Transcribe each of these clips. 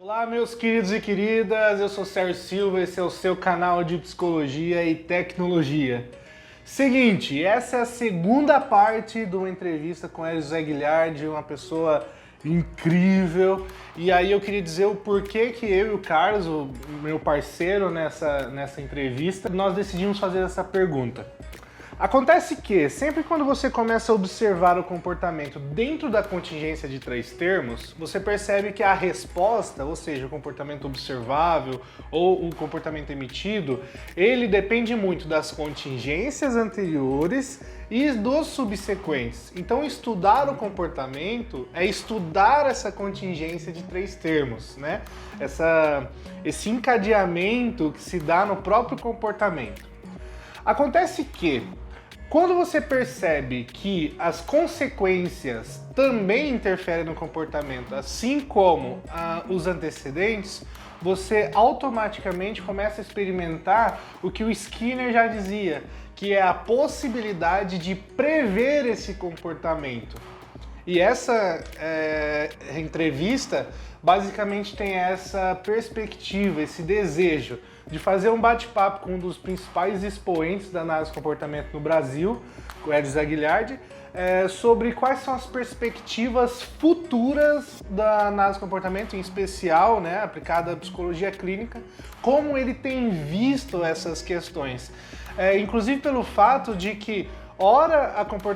Olá, meus queridos e queridas, eu sou Sérgio Silva, esse é o seu canal de Psicologia e Tecnologia. Seguinte, essa é a segunda parte de uma entrevista com Hélio José Guilhardi, uma pessoa incrível. E aí eu queria dizer o porquê que eu e o Carlos, o meu parceiro nessa entrevista, nós decidimos fazer essa pergunta. Acontece que, sempre quando você começa a observar o comportamento dentro da contingência de 3 termos, você percebe que a resposta, ou seja, o comportamento observável ou o comportamento emitido, ele depende muito das contingências anteriores e dos subsequentes. Então, estudar o comportamento é estudar essa contingência de 3 termos, né? Esse encadeamento que se dá no próprio comportamento. Acontece que, quando você percebe que as consequências também interferem no comportamento, assim como os antecedentes, você automaticamente começa a experimentar o que o Skinner já dizia, que é a possibilidade de prever esse comportamento. E essa entrevista basicamente tem essa perspectiva, esse desejo de fazer um bate-papo com um dos principais expoentes da análise do comportamento no Brasil, o Hélio José Guilhardi, sobre quais são as perspectivas futuras da análise do comportamento, em especial, né, aplicada à psicologia clínica, como ele tem visto essas questões. Inclusive pelo fato de que ora,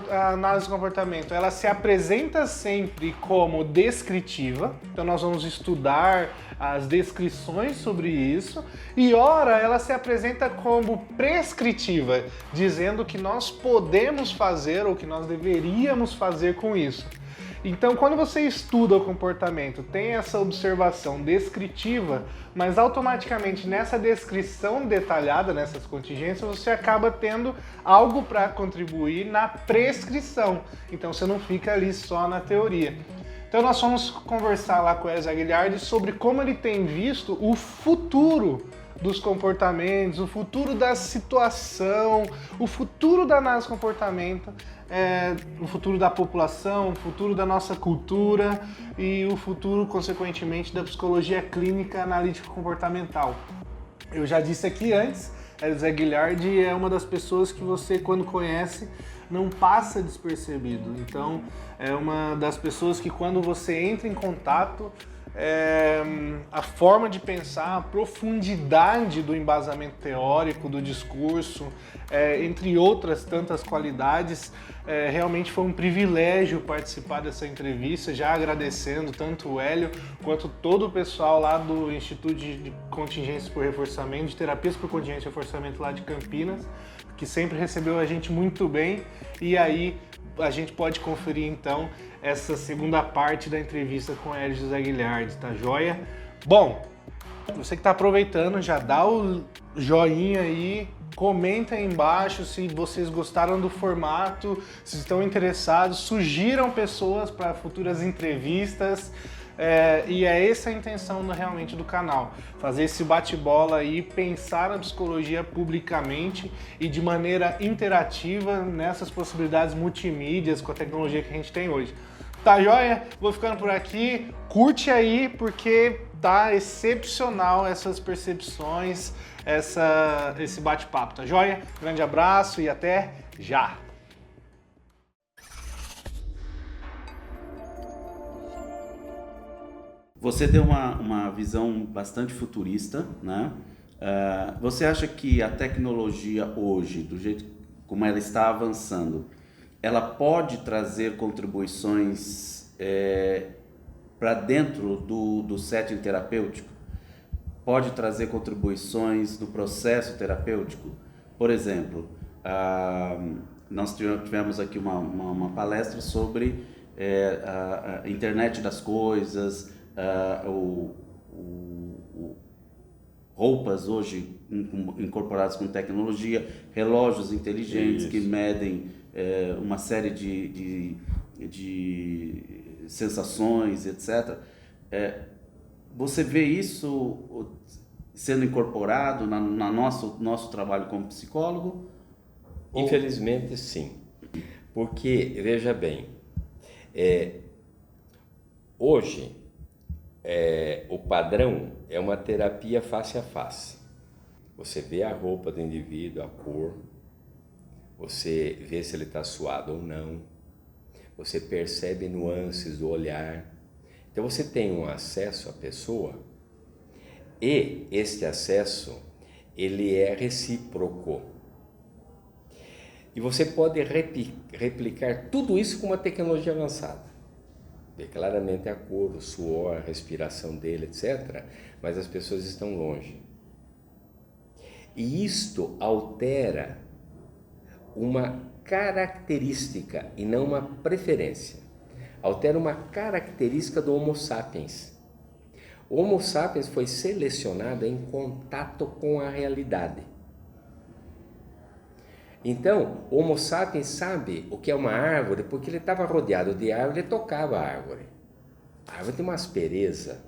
a análise do comportamento, ela se apresenta sempre como descritiva, então nós vamos estudar as descrições sobre isso, e ora, ela se apresenta como prescritiva, dizendo o que nós podemos fazer ou que nós deveríamos fazer com isso. Então, quando você estuda o comportamento, tem essa observação descritiva, mas automaticamente nessa descrição detalhada, nessas contingências, você acaba tendo algo para contribuir na prescrição. Então, você não fica ali só na teoria. Então, nós vamos conversar lá com o Hélio Guilhardi sobre como ele tem visto o futuro dos comportamentos, o futuro da situação, o futuro da análise do comportamento, o futuro da população, o futuro da nossa cultura e o futuro, consequentemente, da psicologia clínica analítica comportamental. Eu já disse aqui antes, Hélio José Guilhardi é uma das pessoas que você, quando conhece, não passa despercebido. Então, é uma das pessoas que, quando você entra em contato, a forma de pensar, a profundidade do embasamento teórico, do discurso, entre outras tantas qualidades, realmente foi um privilégio participar dessa entrevista, já agradecendo tanto o Hélio quanto todo o pessoal lá do Instituto de Contingências por Reforçamento, de Terapias por Contingência e Reforçamento lá de Campinas, que sempre recebeu a gente muito bem, e aí a gente pode conferir então essa segunda parte da entrevista com Hélio José Guilhardi, tá joia? Bom, você que está aproveitando, já dá o joinha aí, comenta aí embaixo se vocês gostaram do formato, se estão interessados, sugiram pessoas para futuras entrevistas. E é essa a intenção realmente do canal, fazer esse bate-bola aí, pensar na psicologia publicamente e de maneira interativa nessas possibilidades multimídias com a tecnologia que a gente tem hoje. Tá joia? Vou ficando por aqui, curte aí porque tá excepcional essas percepções, esse bate-papo, tá joia? Grande abraço e até já! Você deu uma visão bastante futurista, né? Você acha que a tecnologia hoje, do jeito como ela está avançando, ela pode trazer contribuições para dentro do setting terapêutico? Pode trazer contribuições no processo terapêutico? Por exemplo, nós tivemos aqui uma palestra sobre a internet das coisas, roupas hoje incorporadas com tecnologia, relógios inteligentes que medem uma série de sensações, etc. Você vê isso sendo incorporado no nosso trabalho como psicólogo? Infelizmente, sim. Porque, veja bem, hoje o padrão é uma terapia face a face. Você vê a roupa do indivíduo, a cor, você vê se ele está suado ou não, você percebe nuances do olhar. Então você tem um acesso à pessoa e este acesso ele é recíproco. E você pode replicar tudo isso com uma tecnologia avançada. Vê claramente a cor, o suor, a respiração dele, etc. Mas as pessoas estão longe. E isto altera uma característica e não uma preferência. Altera uma característica do Homo sapiens. O Homo sapiens foi selecionado em contato com a realidade. Então, o Homo sapiens sabe o que é uma árvore porque ele estava rodeado de árvore e tocava a árvore. A árvore tem uma aspereza,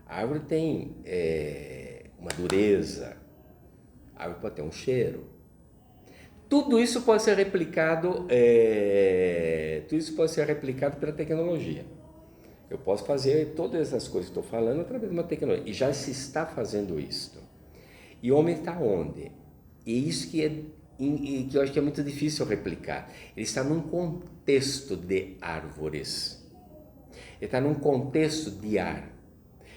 a árvore tem uma dureza, a árvore pode ter um cheiro. Tudo isso pode ser replicado, pela tecnologia. Eu posso fazer todas essas coisas que estou falando através de uma tecnologia. E já se está fazendo isso. E o homem está onde? E isso que eu acho que é muito difícil replicar. Ele está num contexto de árvores. Ele está num contexto de ar.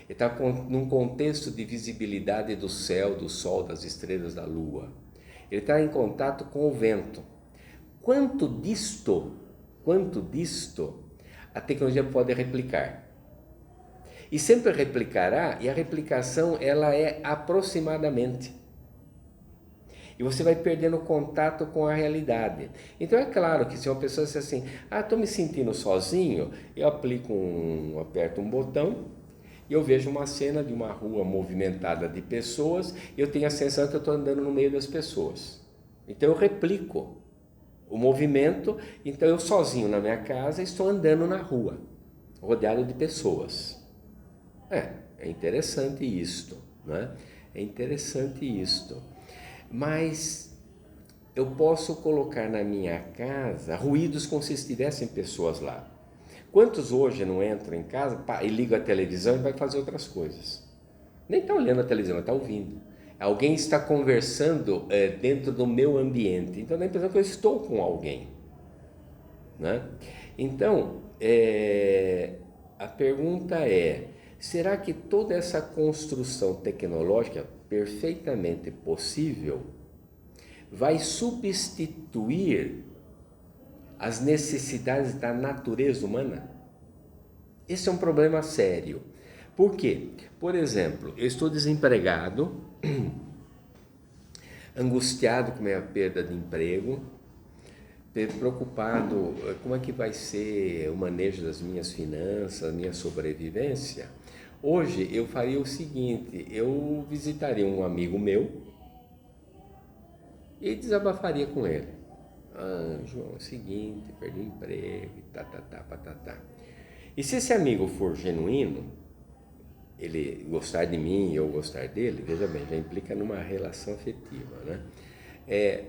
Ele está num contexto de visibilidade do céu, do sol, das estrelas, da lua. Ele está em contato com o vento. Quanto disto a tecnologia pode replicar? E sempre replicará, e a replicação ela é aproximadamente. E você vai perdendo contato com a realidade. Então é claro que se uma pessoa diz assim, estou me sentindo sozinho, eu aperto um botão e eu vejo uma cena de uma rua movimentada de pessoas e eu tenho a sensação que eu estou andando no meio das pessoas. Então eu replico o movimento, então eu sozinho na minha casa estou andando na rua, rodeado de pessoas. É interessante isto, né? É interessante isto. Mas eu posso colocar na minha casa ruídos como se estivessem pessoas lá. Quantos hoje não entram em casa e ligam a televisão e vai fazer outras coisas? Nem está olhando a televisão, está ouvindo. Alguém está conversando dentro do meu ambiente, então dá a impressão que eu estou com alguém, né? Então, a pergunta é, será que toda essa construção tecnológica perfeitamente possível vai substituir as necessidades da natureza humana? Esse é um problema sério. Por quê? Por exemplo, eu estou desempregado, angustiado com a minha perda de emprego, preocupado como é que vai ser o manejo das minhas finanças, a minha sobrevivência. Hoje eu faria o seguinte, eu visitaria um amigo meu e desabafaria com ele. João, é o seguinte, perdi o emprego, patatá. E se esse amigo for genuíno, ele gostar de mim e eu gostar dele, veja bem, já implica numa relação afetiva, né?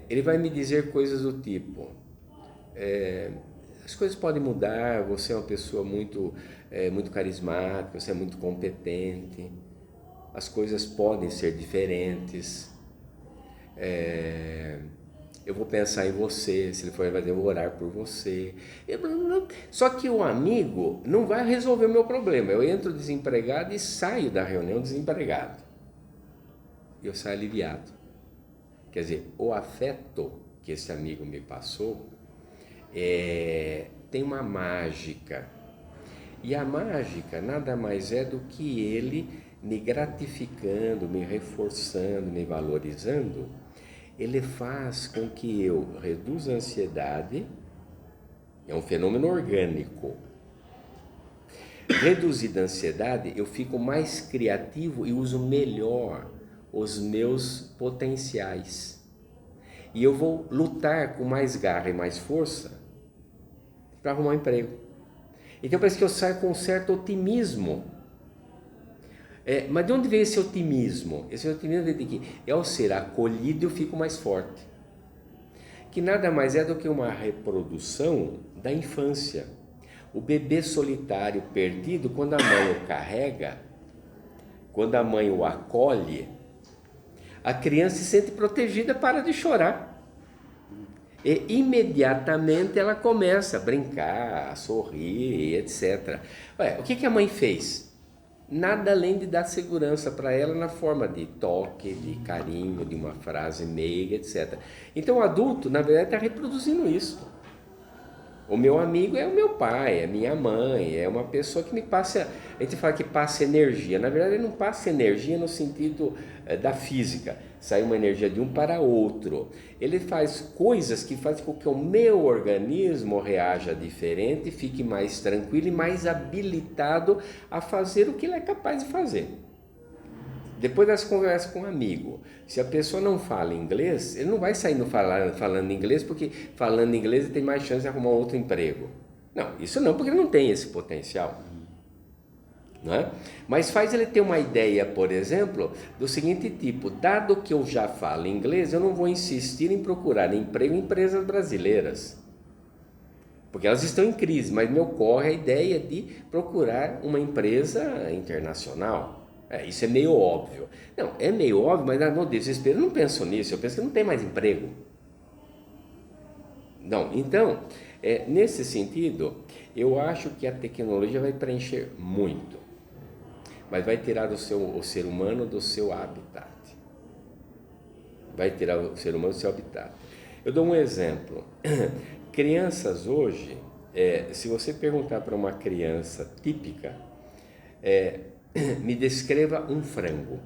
Ele vai me dizer coisas do tipo, as coisas podem mudar, você é uma pessoa muito carismática, você é muito competente, as coisas podem ser diferentes, eu vou pensar em você, se ele for fazer, eu vou orar por você. Só que o amigo não vai resolver o meu problema. Eu entro desempregado e saio da reunião desempregado. Eu saio aliviado. Quer dizer, o afeto que esse amigo me passou tem uma mágica. E a mágica nada mais é do que ele me gratificando, me reforçando, me valorizando. Ele faz com que eu reduza a ansiedade, é um fenômeno orgânico. Reduzida a ansiedade, eu fico mais criativo e uso melhor os meus potenciais. E eu vou lutar com mais garra e mais força para arrumar um emprego. Então parece que eu saio com um certo otimismo. Mas de onde vem esse otimismo? Esse otimismo vem de que ao ser acolhido eu fico mais forte. Que nada mais é do que uma reprodução da infância. O bebê solitário perdido, quando a mãe o carrega, quando a mãe o acolhe, a criança se sente protegida, para de chorar. E imediatamente ela começa a brincar, a sorrir, etc. Olha, o que a mãe fez? Nada além de dar segurança para ela na forma de toque, de carinho, de uma frase meiga, etc. Então o adulto, na verdade, está reproduzindo isso. O meu amigo é o meu pai, é minha mãe, é uma pessoa que me passa, a gente fala que passa energia, na verdade ele não passa energia no sentido da física, sai uma energia de um para outro, ele faz coisas que fazem com que o meu organismo reaja diferente, fique mais tranquilo e mais habilitado a fazer o que ele é capaz de fazer. Depois das conversas com um amigo, se a pessoa não fala inglês, ele não vai sair falando inglês, porque falando inglês ele tem mais chance de arrumar outro emprego. Não, isso não, porque ele não tem esse potencial. Não é? Mas faz ele ter uma ideia, por exemplo, do seguinte tipo: dado que eu já falo inglês, eu não vou insistir em procurar emprego em empresas brasileiras, porque elas estão em crise, mas me ocorre a ideia de procurar uma empresa internacional. Isso é meio óbvio. Não, é meio óbvio, mas no desespero eu não penso nisso, eu penso que não tem mais emprego. Não, então, nesse sentido, eu acho que a tecnologia vai preencher muito, mas vai tirar o ser humano do seu habitat. Vai tirar o ser humano do seu habitat. Eu dou um exemplo. Crianças hoje, se você perguntar para uma criança típica, me descreva um frango.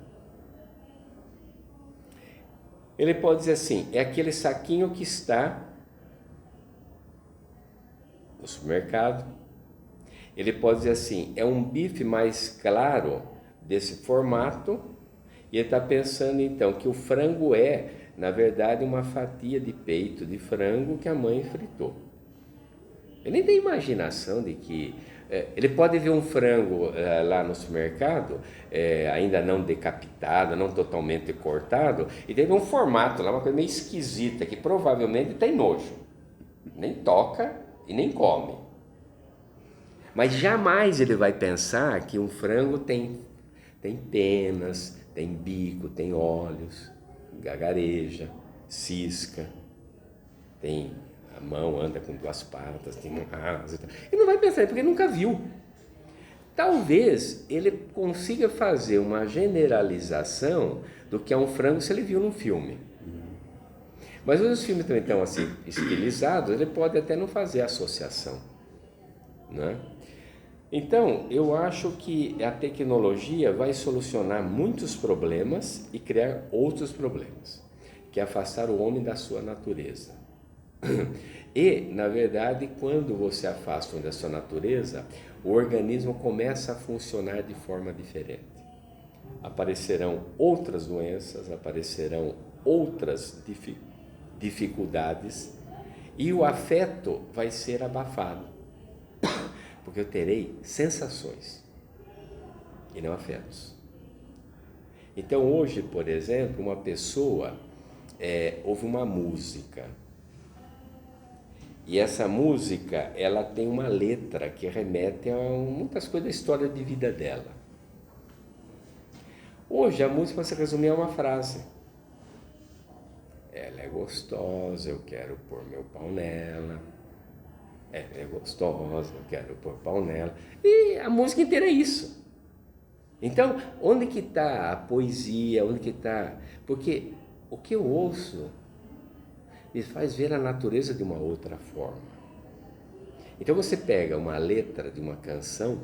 Ele pode dizer assim: é aquele saquinho que está no supermercado. Ele pode dizer assim: é um bife mais claro desse formato. E ele está pensando então que o frango é, na verdade, uma fatia de peito de frango que a mãe fritou. Ele nem tem imaginação de que ele pode ver um frango lá no supermercado, ainda não decapitado, não totalmente cortado, e teve um formato lá, uma coisa meio esquisita, que provavelmente tem nojo, nem toca e nem come. Mas jamais ele vai pensar que um frango tem penas, tem bico, tem olhos, gagareja, cisca, tem... a mão anda com duas patas, tem um raso e tal. Ele não vai pensar, porque ele nunca viu. Talvez ele consiga fazer uma generalização do que é um frango se ele viu num filme. Mas os filmes também estão assim estilizados, ele pode até não fazer associação, né? Então, eu acho que a tecnologia vai solucionar muitos problemas e criar outros problemas, que é afastar o homem da sua natureza. E, na verdade, quando você afasta da sua natureza, o organismo começa a funcionar de forma diferente. Aparecerão outras doenças, aparecerão outras dificuldades e o afeto vai ser abafado, porque eu terei sensações e não afetos. Então, hoje, por exemplo, uma pessoa ouve uma música. E essa música, ela tem uma letra que remete a muitas coisas da história de vida dela. Hoje a música se resume a uma frase: ela é gostosa, eu quero pôr meu pau nela. Ela é gostosa, eu quero pôr pau nela. E a música inteira é isso. Então, onde que está a poesia? Onde que está? Porque o que eu ouço me faz ver a natureza de uma outra forma. Então você pega uma letra de uma canção,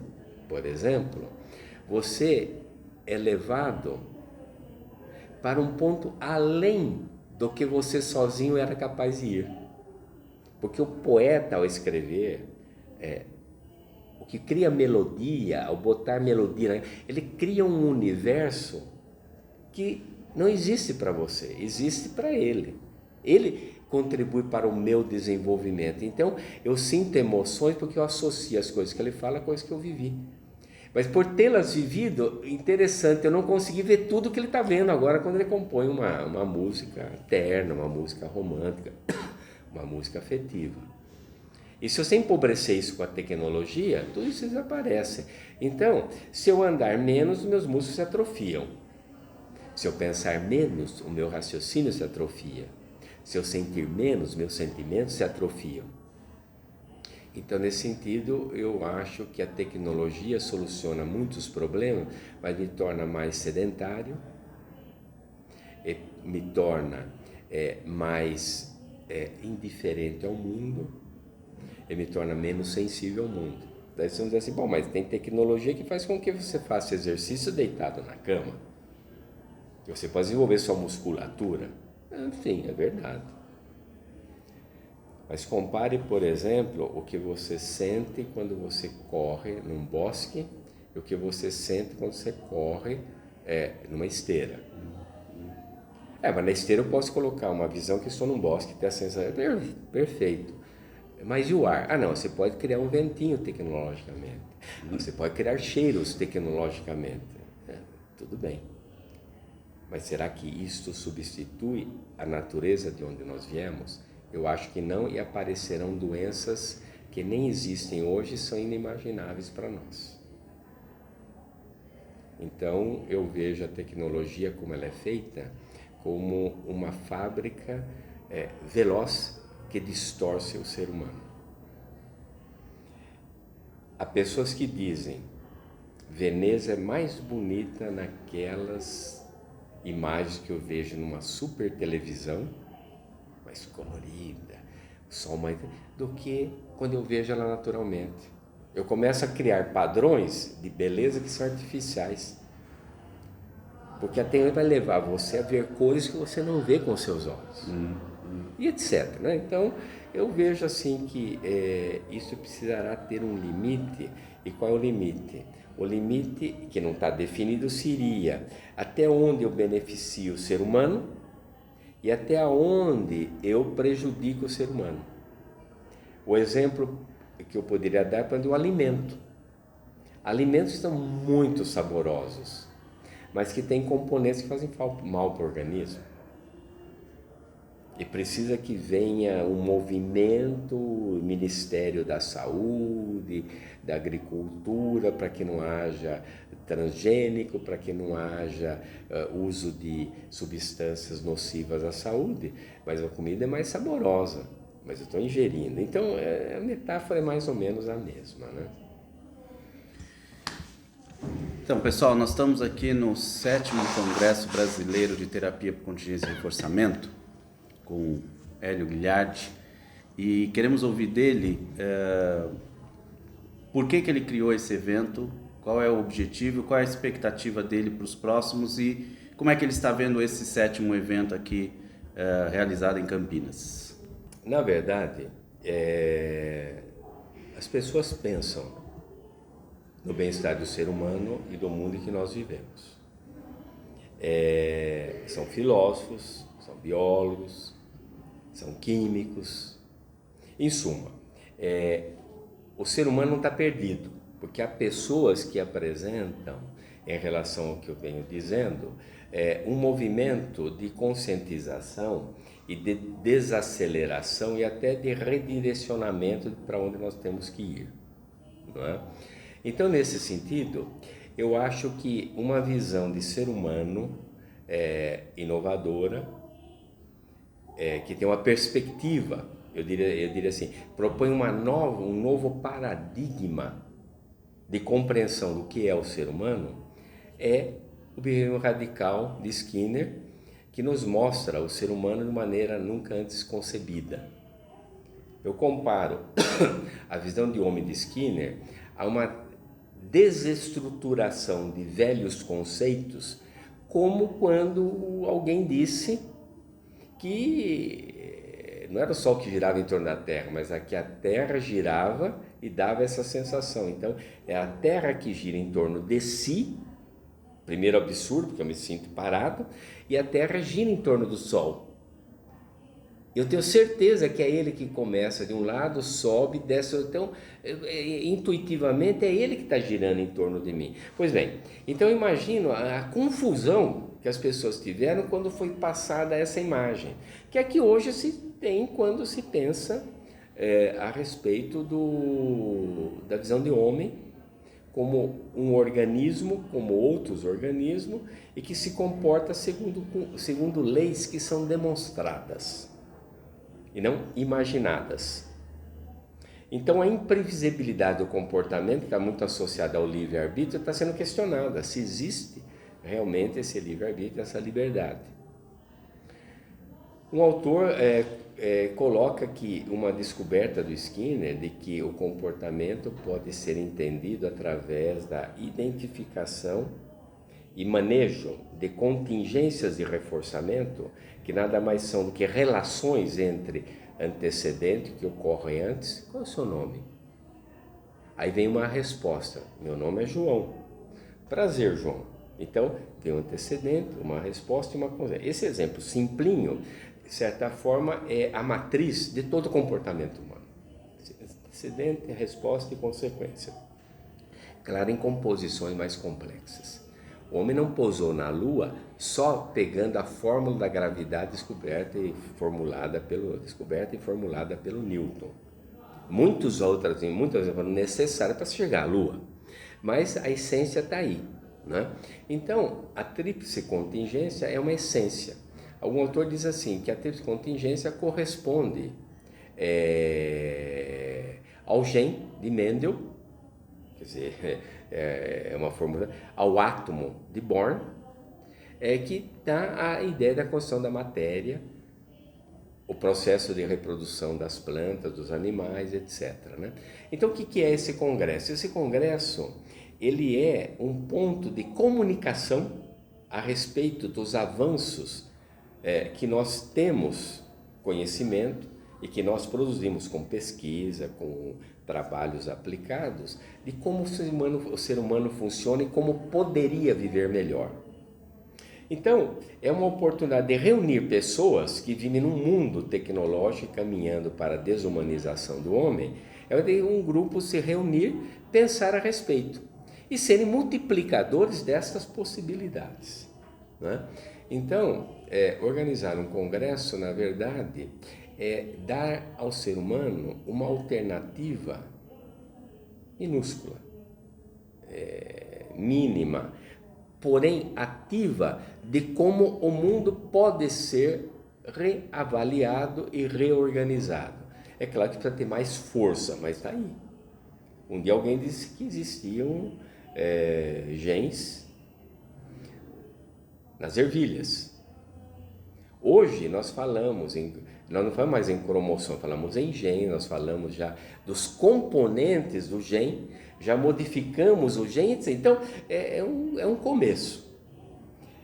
por exemplo, você é levado para um ponto além do que você sozinho era capaz de ir. Porque o poeta, ao escrever, o que cria melodia, ao botar melodia, ele cria um universo que não existe para você, existe para ele. Ele contribui para o meu desenvolvimento. Então, eu sinto emoções porque eu associo as coisas que ele fala a coisas que eu vivi. Mas por tê-las vivido, interessante, eu não consegui ver tudo que ele está vendo agora quando ele compõe uma música terna, uma música romântica, uma música afetiva. E se você empobrecer isso com a tecnologia, tudo isso desaparece. Então, se eu andar menos, meus músculos se atrofiam. Se eu pensar menos, o meu raciocínio se atrofia. Se eu sentir menos, meus sentimentos se atrofiam. Então, nesse sentido, eu acho que a tecnologia soluciona muitos problemas, mas me torna mais sedentário, me torna mais indiferente ao mundo, e me torna menos sensível ao mundo. Daí você diz assim, bom, mas tem tecnologia que faz com que você faça exercício deitado na cama. Você pode desenvolver sua musculatura. Sim, é verdade. Mas compare, por exemplo, o que você sente quando você corre num bosque e o que você sente quando você corre numa esteira. Mas na esteira eu posso colocar uma visão que estou num bosque, ter a sensação, perfeito. Mas e o ar? Não, você pode criar um ventinho tecnologicamente. Você pode criar cheiros tecnologicamente. Tudo bem. Mas será que isto substitui a natureza de onde nós viemos? Eu acho que não, e aparecerão doenças que nem existem hoje e são inimagináveis para nós. Então, eu vejo a tecnologia como ela é feita, como uma fábrica veloz que distorce o ser humano. Há pessoas que dizem, Veneza é mais bonita naquelas imagens que eu vejo numa super televisão, mais colorida, o sol mais, do que quando eu vejo ela naturalmente. Eu começo a criar padrões de beleza que são artificiais, porque a tecnologia vai levar você a ver coisas que você não vê com seus olhos, e etc. Né? Então, eu vejo assim que isso precisará ter um limite. E qual é o limite? O limite que não está definido seria até onde eu beneficio o ser humano e até onde eu prejudico o ser humano. O exemplo que eu poderia dar é para o alimento. Alimentos estão muito saborosos, mas que tem componentes que fazem mal para o organismo. E precisa que venha um movimento, o Ministério da Saúde, da Agricultura, para que não haja transgênico, para que não haja uso de substâncias nocivas à saúde, mas a comida é mais saborosa, mas eu estou ingerindo. Então, a metáfora é mais ou menos a mesma, né? Então, pessoal, nós estamos aqui no 7º Congresso Brasileiro de Terapia por Contingência e Reforçamento, com Hélio Ghilardi, e queremos ouvir dele por que ele criou esse evento, qual é o objetivo, qual é a expectativa dele para os próximos e como é que ele está vendo esse 7º evento aqui realizado em Campinas. Na verdade, as pessoas pensam no bem-estar do ser humano e do mundo em que nós vivemos. São filósofos, são biólogos, são químicos. Em suma, o ser humano não está perdido, porque há pessoas que apresentam, em relação ao que eu venho dizendo, um movimento de conscientização e de desaceleração e até de redirecionamento para onde nós temos que ir, não é? Então, nesse sentido, eu acho que uma visão de ser humano inovadora, que tem uma perspectiva, eu diria assim, propõe um novo paradigma de compreensão do que é o ser humano, é o behaviorismo radical de Skinner, que nos mostra o ser humano de maneira nunca antes concebida. Eu comparo a visão de homem de Skinner a uma desestruturação de velhos conceitos, como quando alguém disse que não era o Sol que girava em torno da Terra, mas que a Terra girava e dava essa sensação. Então, é a Terra que gira em torno de si, primeiro absurdo, porque eu me sinto parado, e a Terra gira em torno do Sol. Eu tenho certeza que é ele que começa de um lado, sobe, desce, então, intuitivamente é ele que está girando em torno de mim. Pois bem, então eu imagino a confusão que as pessoas tiveram quando foi passada essa imagem, que é que hoje se tem quando se pensa a respeito da visão de homem como um organismo, como outros organismos, e que se comporta segundo leis que são demonstradas e não imaginadas. Então a imprevisibilidade do comportamento, que está muito associada ao livre-arbítrio, está sendo questionada, se existe realmente esse livre-arbítrio, essa liberdade. Um autor coloca que uma descoberta do Skinner de que o comportamento pode ser entendido através da identificação e manejo de contingências de reforçamento, que nada mais são do que relações entre antecedentes que ocorrem antes. Qual é o seu nome? Aí vem uma resposta: meu nome é João. Prazer, João. Então, tem um antecedente, uma resposta e uma consequência. Esse exemplo simplinho, de certa forma, é a matriz de todo comportamento humano. Antecedente, resposta e consequência. Claro, em composições mais complexas. O homem não pousou na Lua só pegando a fórmula da gravidade descoberta e formulada pelo Newton. Muitas outras foram necessárias para chegar à Lua, mas a essência está aí, né? Então, a tríplice contingência é uma essência. Algum autor diz assim, que a tríplice contingência corresponde ao gen de Mendel, quer dizer, é uma fórmula, ao átomo de Born, que dá a ideia da construção da matéria, o processo de reprodução das plantas, dos animais, etc., né? Então, o que é esse congresso? Esse congresso, ele é um ponto de comunicação a respeito dos avanços que nós temos conhecimento e que nós produzimos com pesquisa, com trabalhos aplicados, de como o ser humano funciona e como poderia viver melhor. Então, é uma oportunidade de reunir pessoas que vivem num mundo tecnológico caminhando para a desumanização do homem, é de um grupo se reunir, pensar a respeito e serem multiplicadores dessas possibilidades, né? Então, organizar um congresso, na verdade, é dar ao ser humano uma alternativa minúscula, mínima, porém ativa, de como o mundo pode ser reavaliado e reorganizado. É claro que precisa ter mais força, mas está aí. Um dia alguém disse que existiam genes nas ervilhas. Hoje nós não falamos mais em cromossomo, falamos em gene, nós falamos já dos componentes do gene, já modificamos o gene, então é um começo.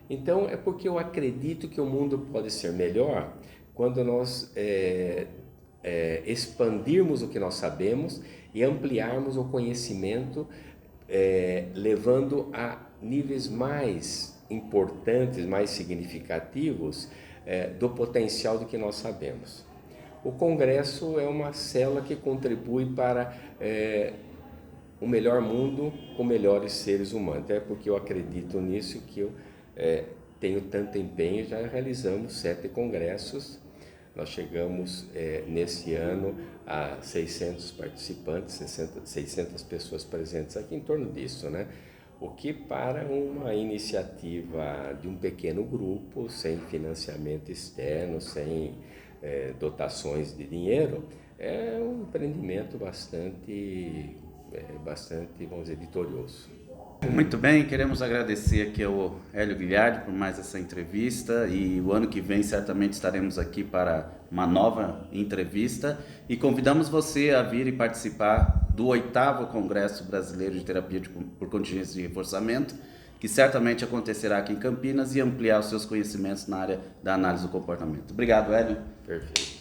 Então é porque eu acredito que o mundo pode ser melhor quando nós expandirmos o que nós sabemos e ampliarmos o conhecimento, levando a níveis mais importantes, mais significativos do potencial do que nós sabemos. O Congresso é uma célula que contribui para um melhor mundo com melhores seres humanos. É porque eu acredito nisso que eu tenho tanto empenho. Já realizamos 7 congressos. Nós chegamos nesse ano a 600 participantes, 600 pessoas presentes aqui, em torno disso, né? O que para uma iniciativa de um pequeno grupo, sem financiamento externo, sem dotações de dinheiro, é um empreendimento bastante, vamos dizer, vitorioso. Muito bem, queremos agradecer aqui ao Hélio Guilhardi por mais essa entrevista, e o ano que vem certamente estaremos aqui para uma nova entrevista, e convidamos você a vir e participar do 8º Congresso Brasileiro de Terapia por Contingência de Reforçamento, que certamente acontecerá aqui em Campinas, e ampliar os seus conhecimentos na área da análise do comportamento. Obrigado, Hélio. Perfeito.